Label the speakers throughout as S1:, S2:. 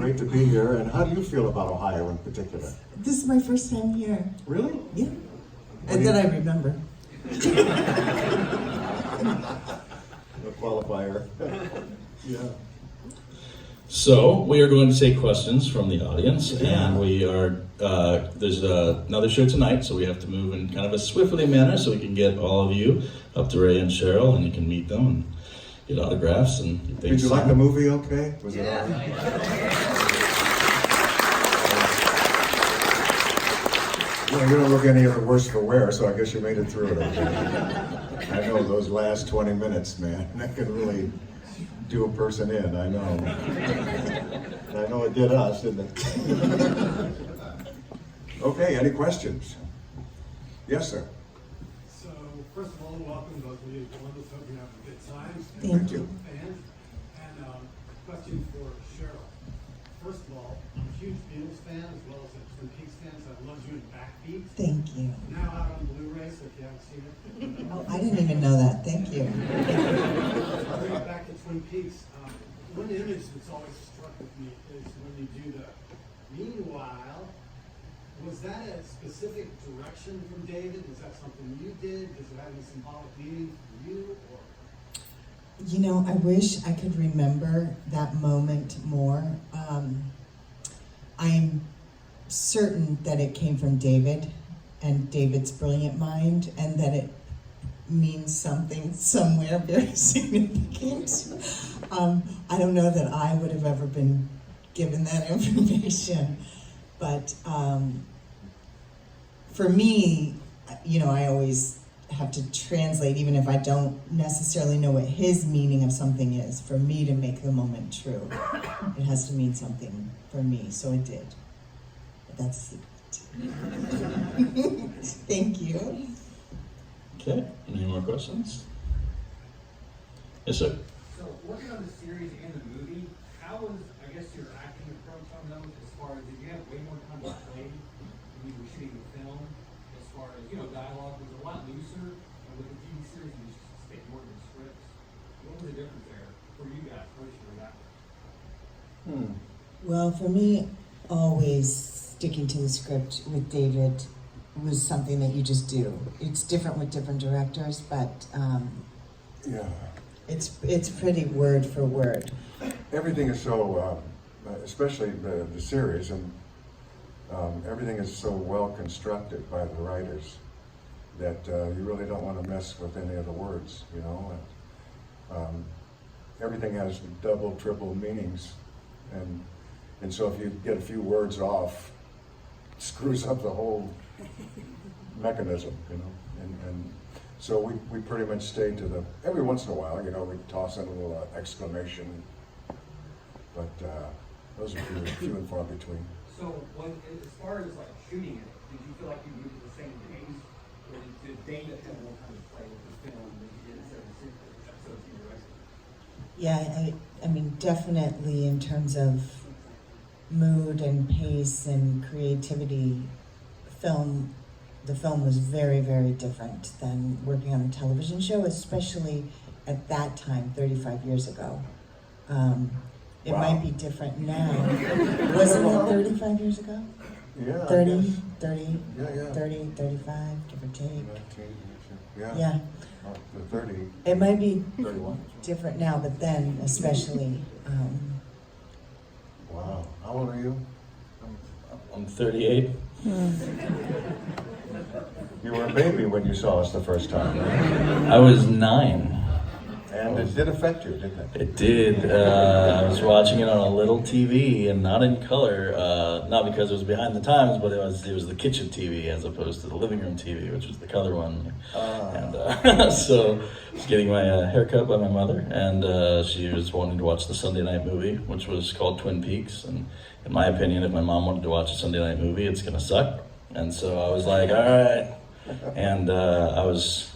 S1: great to be here. And how do you feel about Ohio in particular?
S2: This is my first time here.
S1: Really?
S2: Yeah. And then I remember.
S1: The qualifier. Yeah.
S3: So we are going to take questions from the audience, and we are there's another show tonight, so we have to move in kind of a swiftly manner so we can get all of you up to Ray and Sheryl, and you can meet them and get autographs and things.
S1: Did you like the movie? Okay, was it all right? Well, you don't look any of the worse for wear, so I guess you made it through it. I know those last 20 minutes, man, that can really do a person in, I know. And I know it did us, didn't it? Okay, any questions? Yes, sir.
S4: So, first of all, welcome those of you in Columbus. Hope you're having a good time.
S2: Thank you.
S4: Fans. And question for Sheryl. First of all, I'm a huge Beatles fan as well as a Twin Peaks fan, so I love you in Backbeat.
S2: Thank you.
S4: Now out on Blu-ray, so if you haven't seen it.
S2: Oh, I didn't even know that. Thank you.
S4: Bring it back to Twin Peaks. One image that's always struck with me is when you do the meanwhile. Was that a specific direction from David? Is that something you did? Does it have any symbolic meaning for you? Or?
S2: You know, I wish I could remember that moment more. I'm certain that it came from David and David's brilliant mind, and that it means something somewhere very significant. I don't know that I would have ever been given that information, but for me, you know, I always have to translate, even if I don't necessarily know what his meaning of something is. For me to make the moment true, it has to mean something for me, so it did. But that's a secret. Thank you.
S3: Okay, any more questions? Yes, sir.
S5: So, working on the series and the movie, how was, I guess, your acting approach on those as far as, did you have way more time to play when you were shooting the film? As far as, you know, dialogue was a lot looser, and with the TV series, you just stick more to the scripts. What was the difference there for you guys, personally, that way?
S2: Well, for me, always sticking to the script with David was something that you just do. It's different with different directors, but
S1: Yeah.
S2: it's pretty word for word.
S1: Everything is so, especially the series, and everything is so well constructed by the writers that you really don't want to mess with any of the words, you know. Everything has double, triple meanings, and so if you get a few words off, it screws up the whole mechanism, you know. And so we pretty much stay to the, every once in a while, you know, we toss in a little exclamation, but those are few and far between.
S5: So, when, as far as like shooting it, did you feel like you moved at the same pace, or did David have more time to play with the film than you did in 76 episodes you directed?
S2: Yeah, I mean, definitely in terms of mood and pace and creativity, the film was very, very different than working on a television show, especially at that time, 35 years ago. It
S1: Wow.
S2: might be different now. Wasn't it 35 years ago?
S1: Yeah.
S2: 30,
S1: I guess.
S2: 30,
S1: Yeah.
S2: 30, 35, give or take.
S1: 19, yeah.
S2: Yeah,
S1: Oh, the 30.
S2: it might be
S1: 31.
S2: different now, but then especially,
S1: Wow. How old are you?
S3: I'm 38.
S1: You were a baby when you saw us the first time, right?
S3: I was 9.
S1: And it did affect you, didn't it?
S3: It did. I was watching it on a little TV and not in color, not because it was behind the times, but it was the kitchen TV as opposed to the living room TV, which was the color one. And so I was getting my hair cut by my mother, and she was wanting to watch the Sunday night movie, which was called Twin Peaks. And in my opinion, if my mom wanted to watch a Sunday night movie, it's gonna suck. And so I was like, all right. And I was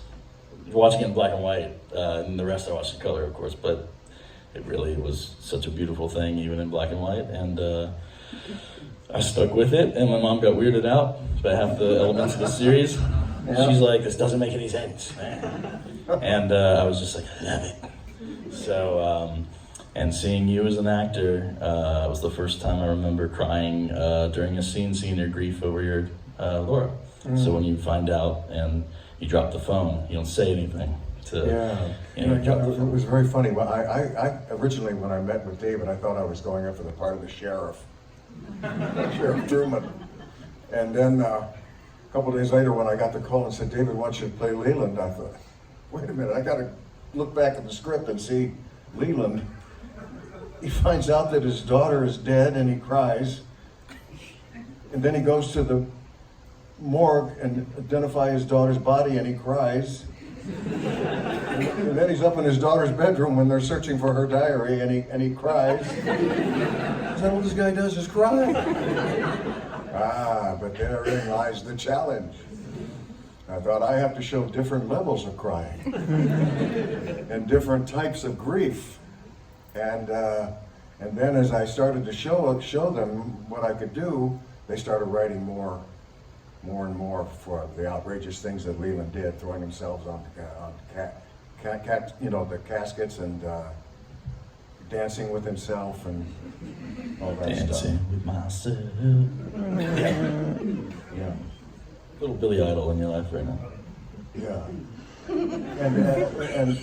S3: watching it in black and white, and the rest I watched in color, of course, but it really was such a beautiful thing, even in black and white, and I stuck with it, and my mom got weirded out by half the elements of the series.
S1: Yeah.
S3: She's like, this doesn't make any sense, man. And I was just like, I love it. So And seeing you as an actor was the first time I remember crying during a scene, seeing your grief over your Laura. So when you find out and you drop the phone, you don't say anything.
S1: It was very funny. Well, I originally, when I met with David, I thought I was going up for the part of the sheriff, Sheriff Truman. And then a couple of days later, when I got the call and said, David wants you to play Leland, I thought, wait a minute, I got to look back at the script and see Leland. He finds out that his daughter is dead and he cries. And then he goes to the morgue and identify his daughter's body and he cries. And then he's up in his daughter's bedroom when they're searching for her diary and he cries. Is that what this guy does, is cry? But therein lies the challenge. I thought I have to show different levels of crying and different types of grief. And then as I started to show them what I could do, they started writing more and more for the outrageous things that Leland did, throwing themselves on the caskets and dancing with himself and all that
S3: Dancing
S1: stuff.
S3: with myself. Yeah. Little Billy Idol in your life right now.
S1: Yeah. And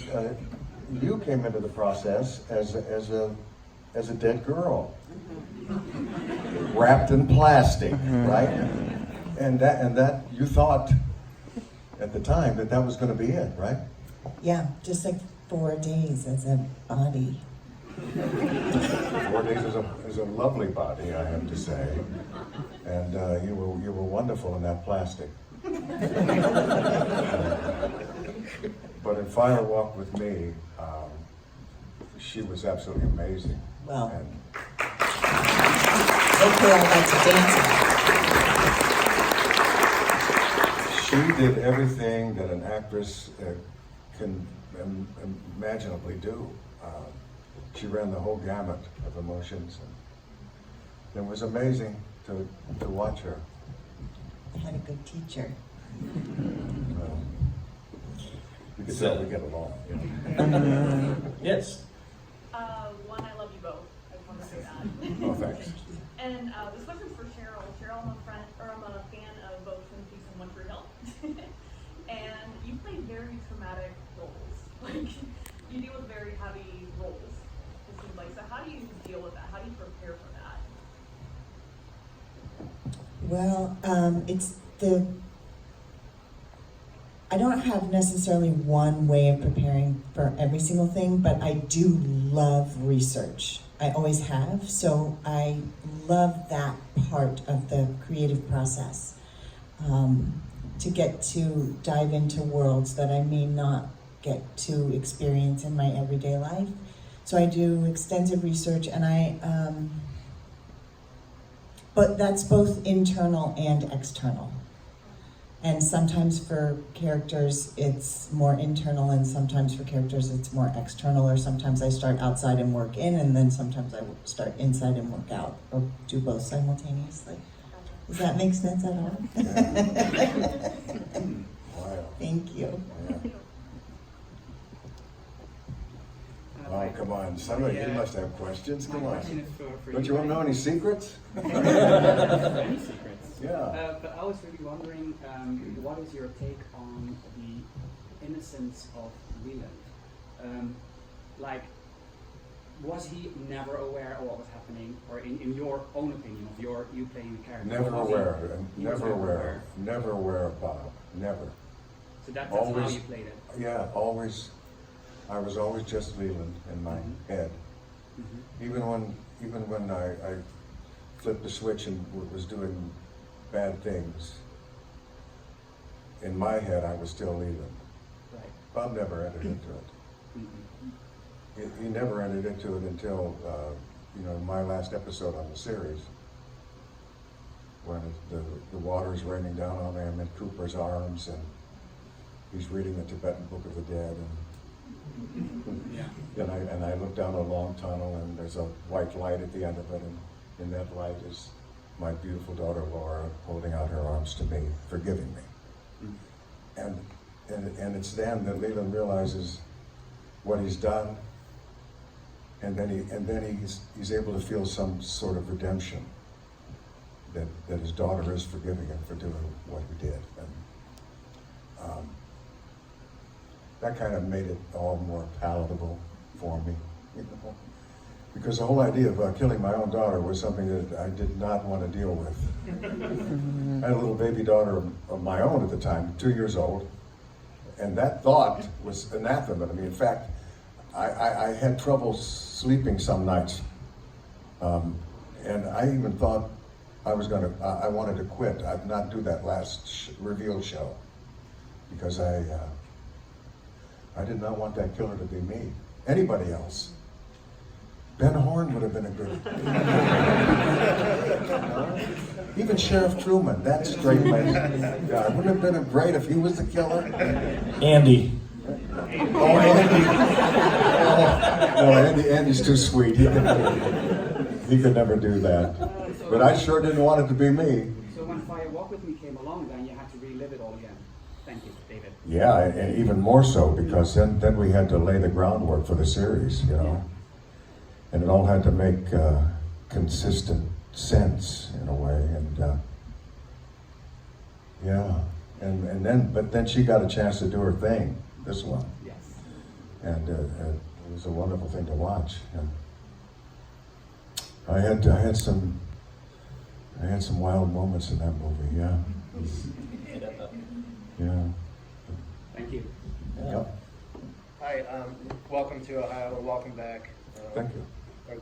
S1: you came into the process as a dead girl, wrapped in plastic, right? And that you thought at the time that was going to be it, right?
S2: Yeah, just like 4 days as a body.
S1: 4 days is a lovely body, I have to say, and you were wonderful in that plastic. But in Fire Walk with Me, she was absolutely amazing.
S2: Well,
S1: And
S2: hopefully I got to dance.
S1: she did everything that an actress can imaginably do. She ran the whole gamut of emotions, and it was amazing to watch her.
S2: I had a good teacher.
S1: You could tell we get along. You know?
S3: Yes.
S6: One, I love you both. I just want to say that.
S1: Oh, thanks.
S6: And this question's for Sheryl. Sheryl, I'm a fan of both Twin Peaks and One Tree Hill. And you play very traumatic roles. Like, you deal with very heavy roles, it seems like. So how do you deal with that? How do you prepare for that?
S2: Well, I don't have necessarily one way of preparing for every single thing, but I do love research. I always have, so I love that part of the creative process. To get to dive into worlds that I may not get to experience in my everyday life. So I do extensive research, and but that's both internal and external. And sometimes for characters it's more internal, and sometimes for characters it's more external, or sometimes I start outside and work in, and then sometimes I start inside and work out, or do both simultaneously. Does that make sense at all?
S1: Wow.
S2: Thank you.
S1: Yeah. Oh, come on. Somebody, you must have questions. Come on. Don't you want to know any secrets?
S7: Any secrets?
S1: Yeah.
S7: But I was really wondering, what is your take on the innocence of Leland? Like, was he never aware of what was happening, or in your own opinion, of you playing the character?
S1: Never
S7: was he-
S1: aware.
S7: he was
S1: Never aware. Never aware of Bob. Never.
S7: So that's
S1: Always-
S7: how you played it.
S1: Yeah, always. I was always just Leland in my head.
S7: Mm-hmm.
S1: Even when I flipped the switch and was doing bad things, in my head I was still Leland.
S7: Right.
S1: Bob never entered into it.
S7: Mm-hmm.
S1: He never entered into it until my last episode on the series, when the water's raining down on him in Cooper's arms, and he's reading the Tibetan Book of the Dead,
S7: Yeah.
S1: and I look down a long tunnel, and there's a white light at the end of it, and in that light is my beautiful daughter Laura holding out her arms to me, forgiving me. And it's then that Leland realizes what he's done, and then he's able to feel some sort of redemption that his daughter is forgiving him for doing what he did, and that kind of made it all more palatable for me, you know? Because the whole idea of killing my own daughter was something that I did not want to deal with. I had a little baby daughter of my own at the time, 2 years old, and that thought was anathema to me. In fact, I had trouble sleeping some nights, and I even thought I wanted to quit. I'd not do that last reveal show because I did not want that killer to be me. Anybody else. Ben Horn would have been a good. Even Sheriff Truman, that straight laced guy, wouldn't have been great if he was the killer.
S3: Andy.
S1: Oh, Andy. Oh, no, Andy's too sweet. He could never do that. But I sure didn't want it to be me.
S7: So when Fire Walk With Me came along, then you had to relive it all again. Thank you, David.
S1: Yeah, and even more so because then we had to lay the groundwork for the series, you know. And it all had to make consistent sense in a way, and yeah, but then she got a chance to do her thing, this one,
S7: Yes.
S1: and it was a wonderful thing to watch. And I had some wild moments in that movie, yeah, yeah.
S7: Thank you.
S1: Yep.
S8: Hi, welcome to Ohio, welcome back.
S1: Thank you.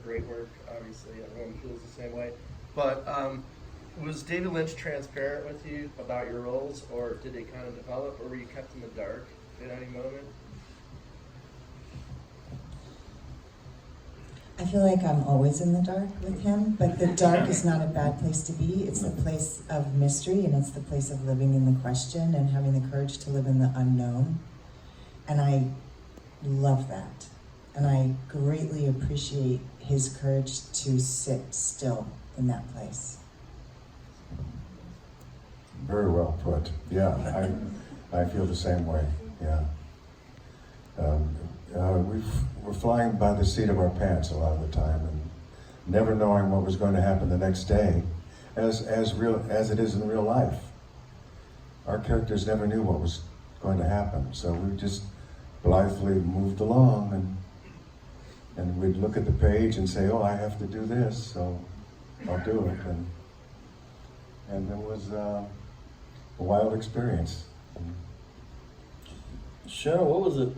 S8: Great work, obviously, everyone feels the same way. But was David Lynch transparent with you about your roles, or did they kind of develop, or were you kept in the dark at any moment?
S2: I feel like I'm always in the dark with him, but the dark is not a bad place to be. It's the place of mystery, and it's the place of living in the question and having the courage to live in the unknown. And I love that. And I greatly appreciate his courage to sit still in that place.
S1: Very well put. Yeah, I feel the same way. Yeah. We're flying by the seat of our pants a lot of the time, and never knowing what was going to happen the next day, as it is in real life. Our characters never knew what was going to happen, so we just blithely moved along, and we'd look at the page and say, "Oh, I have to do this, so I'll do it." And it was a wild experience.
S3: Sheryl, what was it?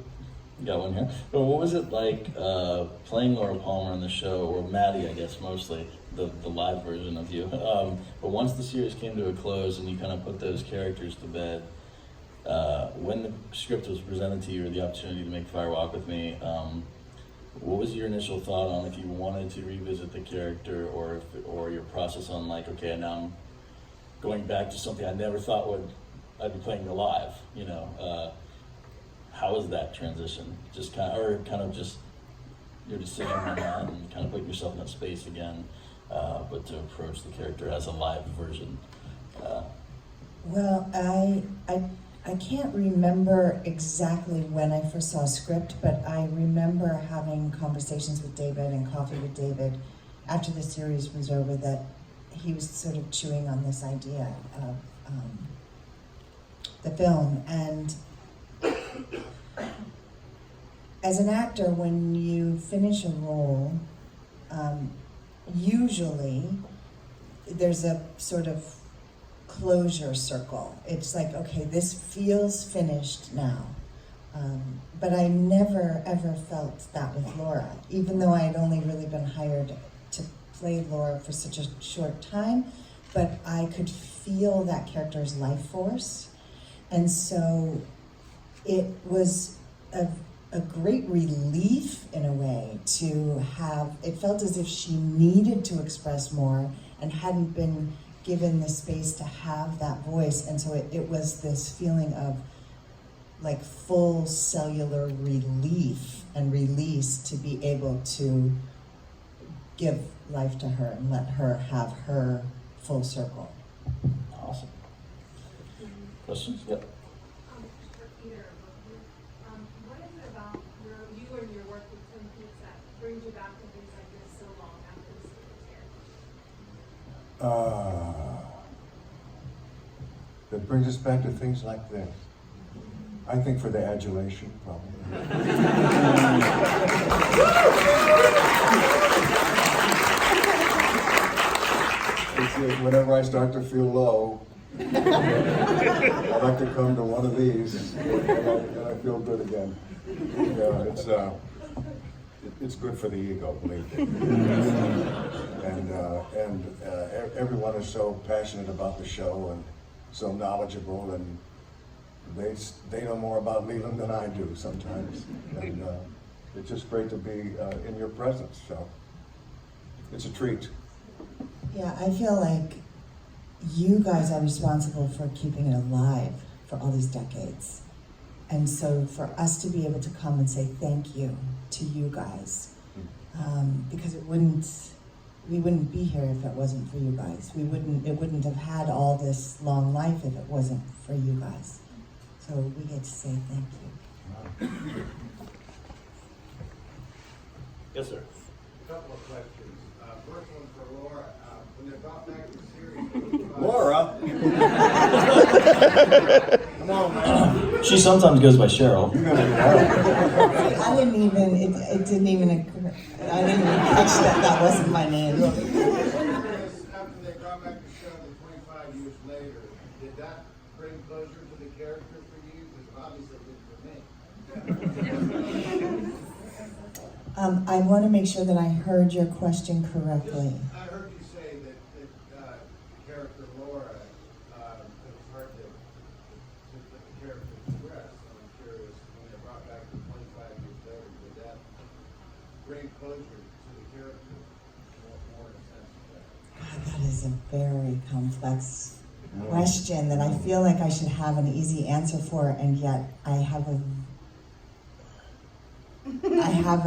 S3: You got one here. But what was it like playing Laura Palmer on the show, or Maddie, I guess, mostly, the live version of you? But once the series came to a close and you kind of put those characters to bed, when the script was presented to you, or the opportunity to make Fire Walk With Me, what was your initial thought on if you wanted to revisit the character, or your process on like, okay, now I'm going back to something I never thought I'd be playing alive, you know? How was that transition? Just kind of just your decision on that and kind of putting yourself in that space again, but to approach the character as a live version.
S2: Well, I can't remember exactly when I first saw a script, but I remember having conversations with David and coffee with David after the series was over, that he was sort of chewing on this idea of the film. And as an actor, when you finish a role, usually there's a sort of closure circle. It's like, okay, this feels finished now. But I never ever felt that with Laura, even though I had only really been hired to play Laura for such a short time, but I could feel that character's life force. And so it was a great relief in a way to have, it felt as if she needed to express more and hadn't been given the space to have that voice. And so it was this feeling of like full cellular relief and release to be able to give life to her and let her have her full circle.
S3: Awesome. Questions? Yep.
S9: For either of you, what is it about you and your work with Twin Peaks that brings you back
S1: That brings us back to things like this. I think for the adulation, probably. Whenever I start to feel low, I like to come to one of these, and I feel good again. Yeah, it's good for the ego, believe me. And everyone is so passionate about the show and so knowledgeable, and they know more about Leland than I do sometimes. And it's just great to be in your presence. So it's a treat.
S2: Yeah, I feel like you guys are responsible for keeping it alive for all these decades. And so for us to be able to come and say thank you to you guys, because we wouldn't be here if it wasn't for you guys. It wouldn't have had all this long life if it wasn't for you guys. So we get to say thank you.
S3: Yes, sir.
S10: A couple of questions. First one for Laura. When they brought back the series,
S1: Laura!
S10: come on, man.
S3: She sometimes goes by Sheryl.
S2: I didn't even catch that wasn't my name.
S10: After they brought back the show, the 25 years later, did that bring closure to the character for you? Because obviously it did for me.
S2: I want to make sure that I heard your question correctly.
S10: I heard you say that the character Laura, it was hard to put the character to rest. I'm curious, when they brought back the 25 years later, did that bring closure to the character more in a sense of that?
S2: God, that is a very complex question that I feel like I should have an easy answer for, and yet I have a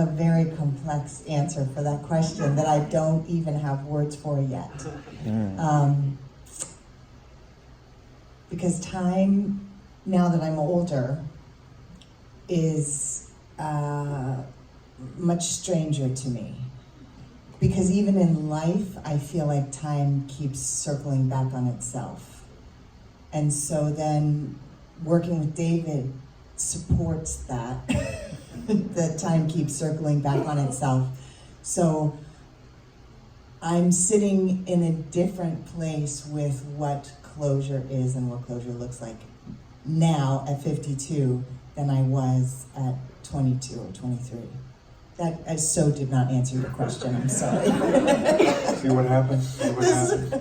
S2: very complex answer for that question that I don't even have words for yet. Because time, now that I'm older, is much stranger to me. Because even in life, I feel like time keeps circling back on itself. And so then working with David supports that. That time keeps circling back on itself. So I'm sitting in a different place with what closure is and what closure looks like now at 52 than I was at 22 or 23. That I so did not answer your question, I'm sorry.
S1: See what happens? See what happens?
S9: Yeah,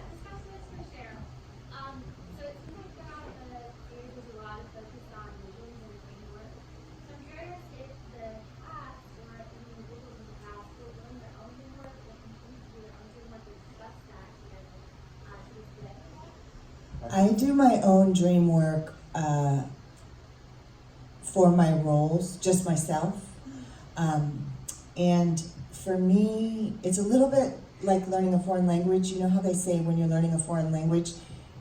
S9: this question is for Sheryl. So it seems like throughout the series there's a lot of focus on visions and framework. So I'm curious if the cast or any individuals in the cast were doing their own framework or continue to do their own framework or discuss that together to this day.
S2: I do my own dream work for my roles, just myself. And for me, it's a little bit like learning a foreign language. You know how they say when you're learning a foreign language,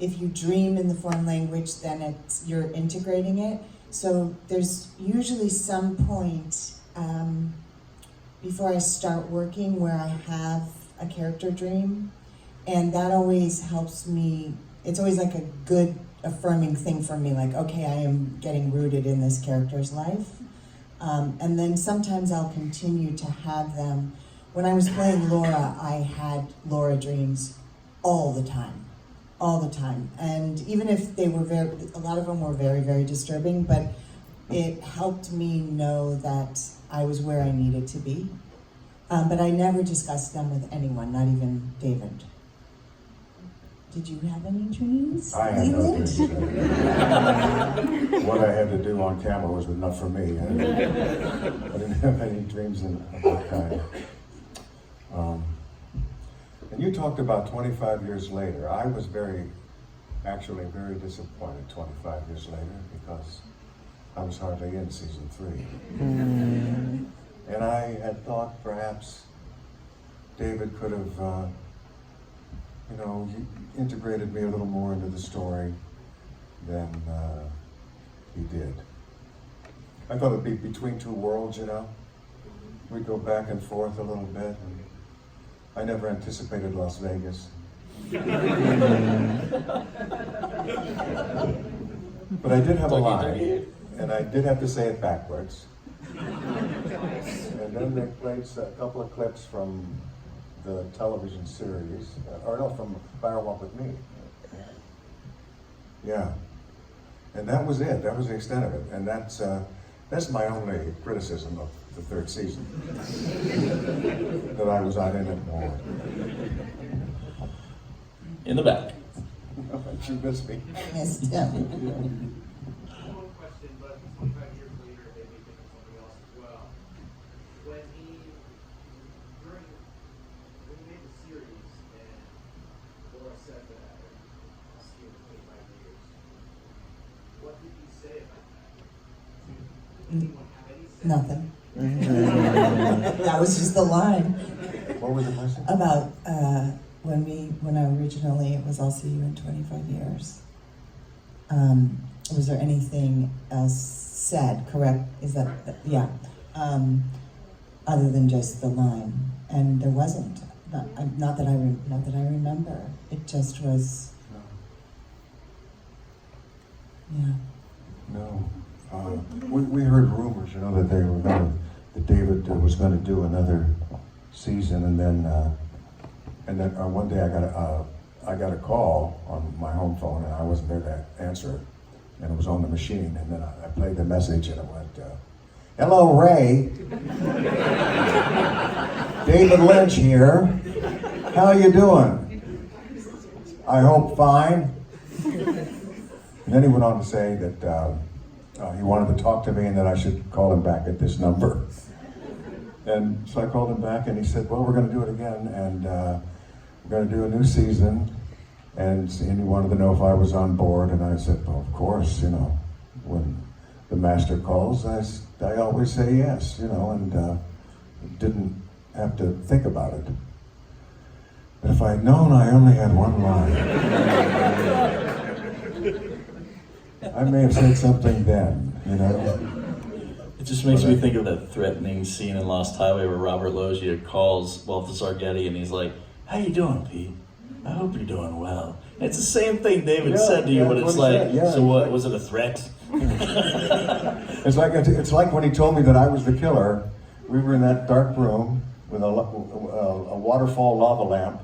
S2: if you dream in the foreign language, then you're integrating it. So there's usually some point before I start working where I have a character dream, and that always helps me. It's always like a good affirming thing for me, like, okay, I am getting rooted in this character's life. And then sometimes I'll continue to have them. When I was playing Laura, I had Laura dreams all the time. And even if they were a lot of them were very, very disturbing, but it helped me know that I was where I needed to be. But I never discussed them with anyone, not even David. Did you have any dreams?
S1: I had no dreams. What I had to do on camera was enough for me. I didn't have any dreams of that kind. And you talked about 25 years later. I was actually very disappointed 25 years later because I was hardly in season 3. And I had thought perhaps David could have he integrated me a little more into the story than he did. I thought it'd be between two worlds, We'd go back and forth a little bit, I never anticipated Las Vegas. But I did have a line, and I did have to say it backwards. And then they played a couple of clips from the television series, or no, from Fire Walk with Me. Yeah. And that was it. That was the extent of it. And that's my only criticism of the third season. That I was not in it more.
S3: In the back.
S1: You missed me.
S2: Missed him.
S10: One question, but 25 years later, they may think of something else as well. When he made the series, and Laura said that I'll see you in 25 years, what did he say about that? Did anyone have any sense?
S2: Nothing. That was just the line.
S1: What was the question?
S2: About when I originally, it was I'll see you in 25 years. Was there anything else said, correct? Is that, yeah. Other than just the line. And there wasn't. Not that I remember. It just was, yeah.
S1: No. We heard rumors, you know, that that David was going to do another season, and then one day I got a call on my home phone, and I wasn't there to answer it, and it was on the machine, and then I played the message, and it went, "Hello, Ray. David Lynch here. How you doing? I hope fine." And then he went on to say that he wanted to talk to me and that I should call him back at this number. And so I called him back, and he said, "Well, we're going to do it again, and we're going to do a new season." And he wanted to know if I was on board, and I said, "Well, of course, you know, when the master calls, I always say yes, you know," and didn't have to think about it. But if I'd known I only had one line, I may have said something then, you know.
S3: It just makes me think of that threatening scene in Lost Highway where Robert Loggia calls Walter Sargetti and he's like, "How you doing, Pete? I hope you're doing well." And it's the same thing David said to you, but it's like, so what, was it a threat?
S1: It's like when he told me that I was the killer. We were in that dark room with a waterfall lava lamp,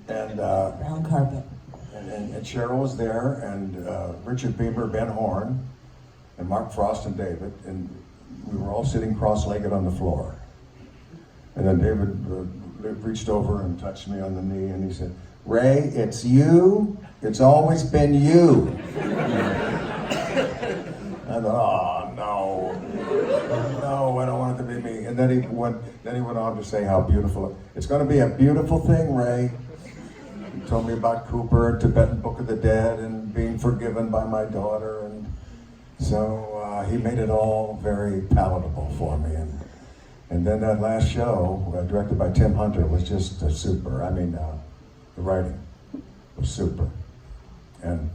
S1: and
S2: Brown carpet.
S1: and Sheryl was there, and Richard Beamer, Ben Horn, and Mark Frost and David, and we were all sitting cross-legged on the floor. And then David reached over and touched me on the knee, and he said, "Ray, it's you. It's always been you." I thought, "Oh no, I don't want it to be me." And then he went on to say how beautiful it's going to be. A beautiful thing, Ray. He told me about Cooper, Tibetan Book of the Dead, and being forgiven by my daughter, and so he made it all very palatable for me. And then that last show, directed by Tim Hunter, was just super. I mean, the writing was super, and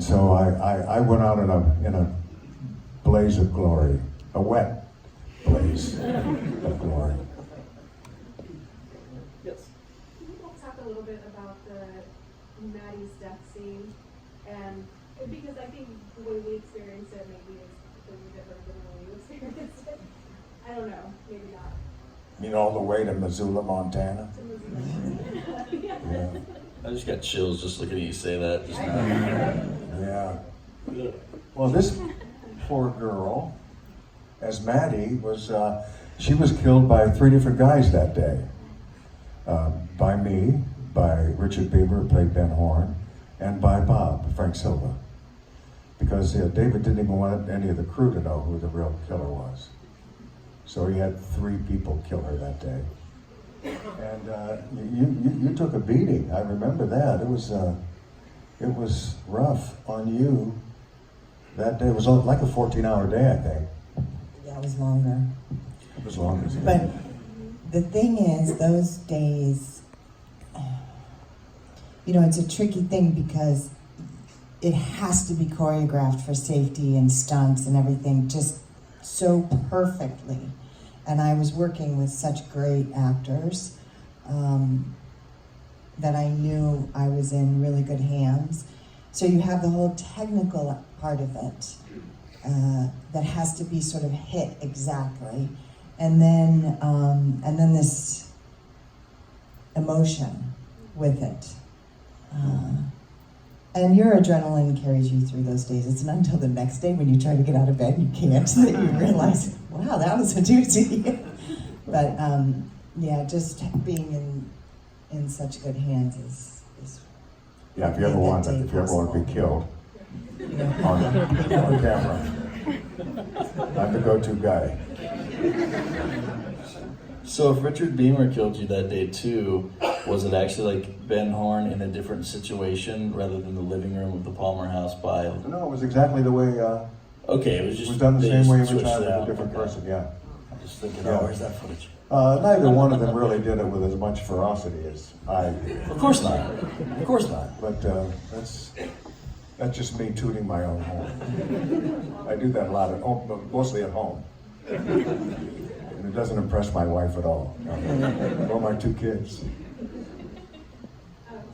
S1: so I went out in a blaze of glory, a wet blaze of glory.
S8: Yes.
S11: Can you all talk a little bit about the Maddie's death scene? And because I think the way we experience it maybe is completely different than the way you experience it. I don't know, maybe not.
S1: You mean all the way to Missoula, Montana?
S11: Yeah.
S1: Yeah.
S3: I just got chills just looking at you say that just now.
S1: Yeah. Well, this poor girl, as Maddie, she was killed by 3 different guys that day. By me, by Richard Beamer, who played Ben Horn, and by Bob, Frank Silva. Because David didn't even want any of the crew to know who the real killer was. So he had 3 people kill her that day. And you took a beating. I remember that. It was rough on you that day. It was like a 14-hour day, I think.
S2: Yeah, it was longer.
S1: It was longer.
S2: But the thing is, those days, you know, it's a tricky thing because it has to be choreographed for safety and stunts and everything just so perfectly. And I was working with such great actors that I knew I was in really good hands. So you have the whole technical part of it that has to be sort of hit exactly, and then this emotion with it. And your adrenaline carries you through those days. It's not until the next day when you try to get out of bed and you can't that you realize, wow, that was a doozy. But yeah, just being in such good hands is
S1: Yeah, if you ever want to be killed on camera, I'm the go-to guy.
S3: So if Richard Beamer killed you that day too, was it actually like Ben Horn in a different situation rather than the living room of the Palmer house by?
S1: No, it was exactly the way.
S3: Okay, it was
S1: It
S3: just
S1: was done the
S3: they
S1: same
S3: just
S1: way every
S3: switched
S1: time
S3: it
S1: with a
S3: out.
S1: different
S3: Okay.
S1: person. Yeah.
S3: I'm just thinking,
S1: Yeah.
S3: oh, where's that footage?
S1: Neither one of them really did it with as much ferocity as I did.
S3: Of course not. Of course not.
S1: But that's just me tooting my own horn. I do that a lot at home, but mostly at home. And it doesn't impress my wife at all. Or my two kids.
S11: Cheryl, I have a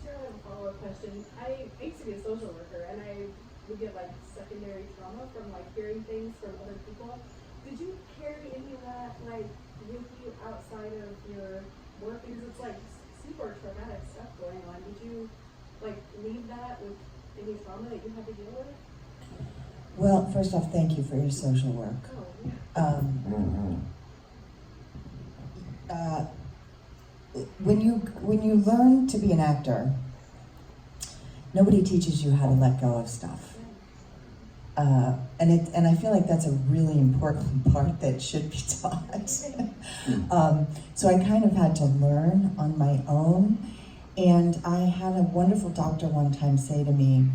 S11: follow-up question. I used to be a social worker, and I would get like secondary trauma from like hearing things from other people. Did you carry any of that like with you outside of your work? Because it's like super traumatic stuff going on. Did you like leave that with any trauma that you had to deal with?
S2: Well, first off, thank you for your social work.
S11: Oh, yeah.
S2: When you learn to be an actor, nobody teaches you how to let go of stuff. And I feel like that's a really important part that should be taught. So I kind of had to learn on my own. And I had a wonderful doctor one time say to me,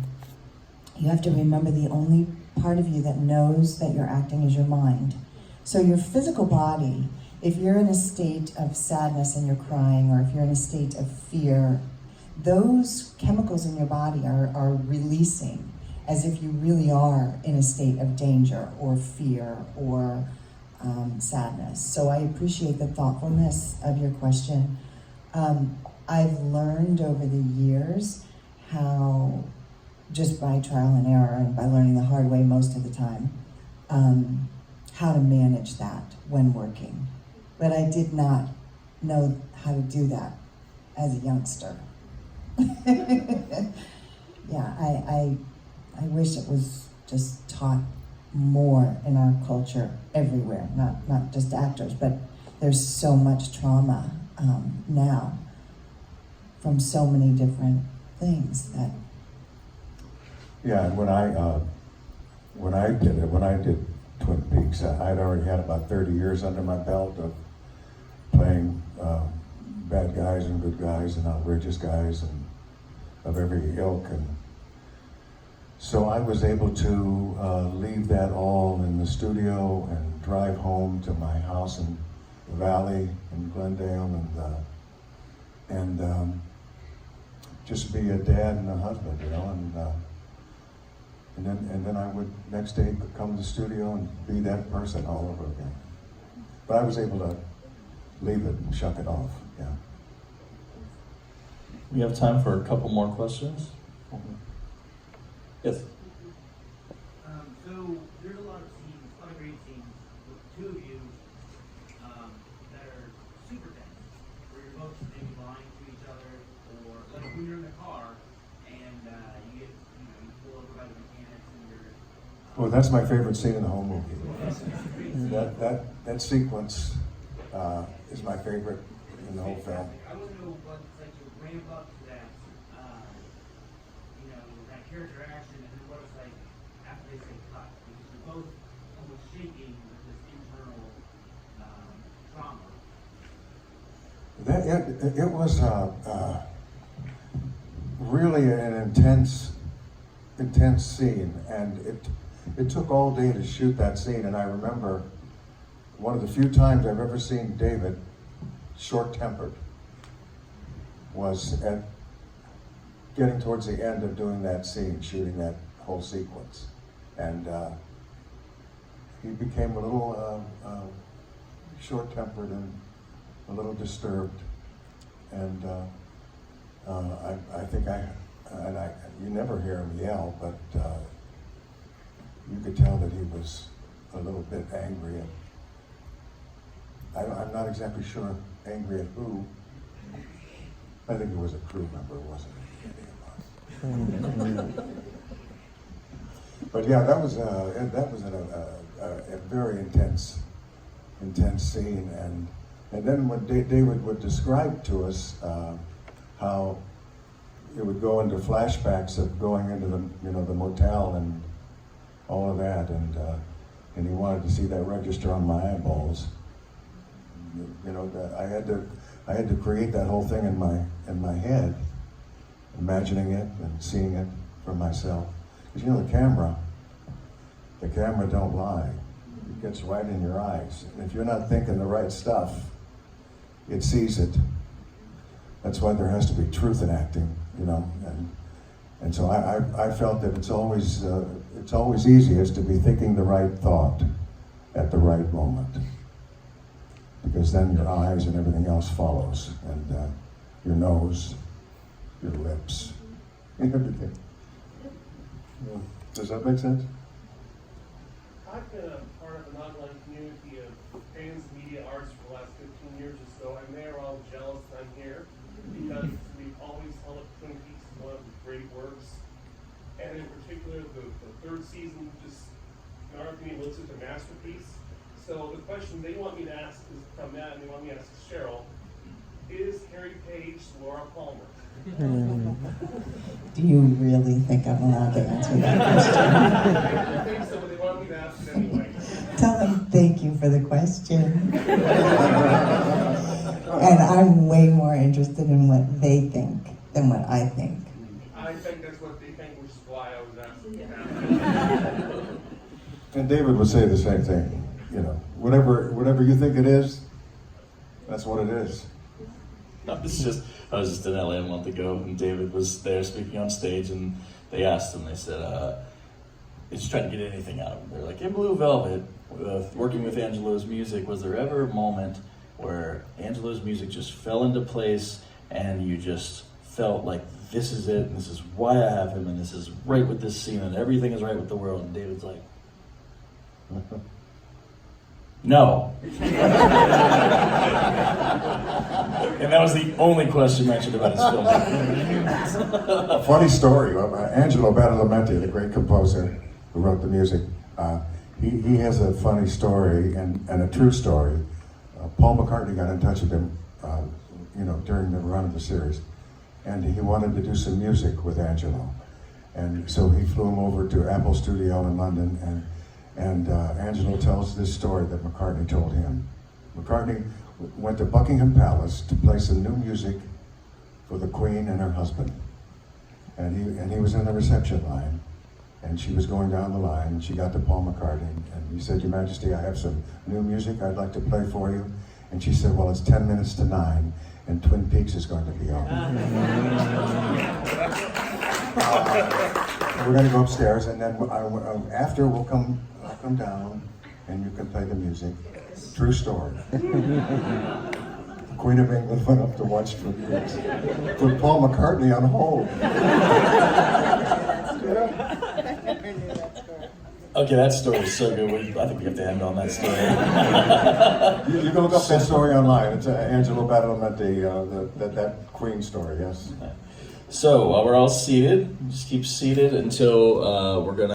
S2: you have to remember the only part of you that knows that you're acting is your mind. So your physical body, if you're in a state of sadness and you're crying, or if you're in a state of fear, those chemicals in your body are releasing as if you really are in a state of danger or fear or sadness. So I appreciate the thoughtfulness of your question. I've learned over the years how, just by trial and error and by learning the hard way most of the time, how to manage that when working. But I did not know how to do that as a youngster. Yeah, I wish it was just taught more in our culture everywhere, not just actors, but there's so much trauma now from so many different things that.
S1: Yeah, and when I did Twin Peaks, I'd already had about 30 years under my belt of playing bad guys and good guys and outrageous guys and of every ilk, and so I was able to leave that all in the studio and drive home to my house in the Valley in Glendale and just be a dad and a husband, you know, and then I would next day come to the studio and be that person all over again. But I was able to leave it and shuck it off. Yeah.
S3: We have time for a couple more questions. Yes.
S5: So there's a lot of scenes, a lot of great scenes with the two of you that are super tense, where you're both maybe lying to each other, or like when you're in the car and you pull over by the mechanics and you're.
S1: Well, that's my favorite scene in the whole movie. That sequence is my favorite in the whole film.
S5: I want to know what it's like to ramp up to that, that character action, and then what it's like after they say cut, because you're both almost shaking with this internal trauma.
S1: It was really an intense scene, and it took all day to shoot that scene. And I remember one of the few times I've ever seen David short-tempered was at getting towards the end of doing that scene, shooting that whole sequence, and he became a little short-tempered and a little disturbed. And I think you never hear him yell, but you could tell that he was a little bit angry. I'm not exactly sure angry at who. I think it was a crew member, wasn't it? But yeah, that was a very intense scene, and then when David would describe to us how it would go into flashbacks of going into the motel and all of that, and he wanted to see that register on my eyeballs. I had to create that whole thing in my head, imagining it and seeing it for myself. Because the camera don't lie. It gets right in your eyes. And if you're not thinking the right stuff, it sees it. That's why there has to be truth in acting, And so I felt that it's always easiest to be thinking the right thought at the right moment. Because then your eyes and everything else follows, and your nose, your lips, everything. Yeah. Does that make sense?
S8: I've been a part of an online community of fans of media arts for the last 15 years or so, and they're all jealous that I'm here because we've always held up Twin Peaks as one of the great works. And in particular, the third season just, in our opinion, looks at the masterpiece. So the question they want me to ask is from that, and they want me to ask Sheryl, is Harry Page Laura Palmer?
S2: Do you really think I'm allowed to answer that question?
S8: I think so, but they want me to ask it anyway.
S2: Tell them thank you for the question. And I'm way more interested in what they think than what I think.
S8: I think that's what they think, which is why I was asking.
S1: And David would say the same thing. Whatever you think it is, that's what it is.
S3: I was just in LA a month ago, and David was there speaking on stage, and they asked him, they said, they just tried to get anything out of him. They're like, in Blue Velvet, working with Angelo's music, was there ever a moment where Angelo's music just fell into place and you just felt like this is it, and this is why I have him, and this is right with this scene, and everything is right with the world? And David's like, no. And that was the only question mentioned about his film.
S1: A funny story. Angelo Badalamenti, the great composer who wrote the music, he has a funny story and a true story. Paul McCartney got in touch with him, during the run of the series, and he wanted to do some music with Angelo, and so he flew him over to Apple Studio in London, and Angelo tells this story that McCartney told him. McCartney went to Buckingham Palace to play some new music for the Queen and her husband. And he was in the reception line, and she was going down the line, and she got to Paul McCartney, and he said, Your Majesty, I have some new music I'd like to play for you. And she said, well, it's 10 minutes to 9, and Twin Peaks is going to be on. We're going to go upstairs, and then after I'll come down, and you can play the music. True story. The Queen of England went up to watch Twin Peaks. Put Paul McCartney on hold.
S3: Okay, that story is so good. I think we have to end on that story.
S1: You can look up that story online. It's Angelo Badalamenti, that Queen story, yes.
S3: So while we're all seated, just keep seated until we're going to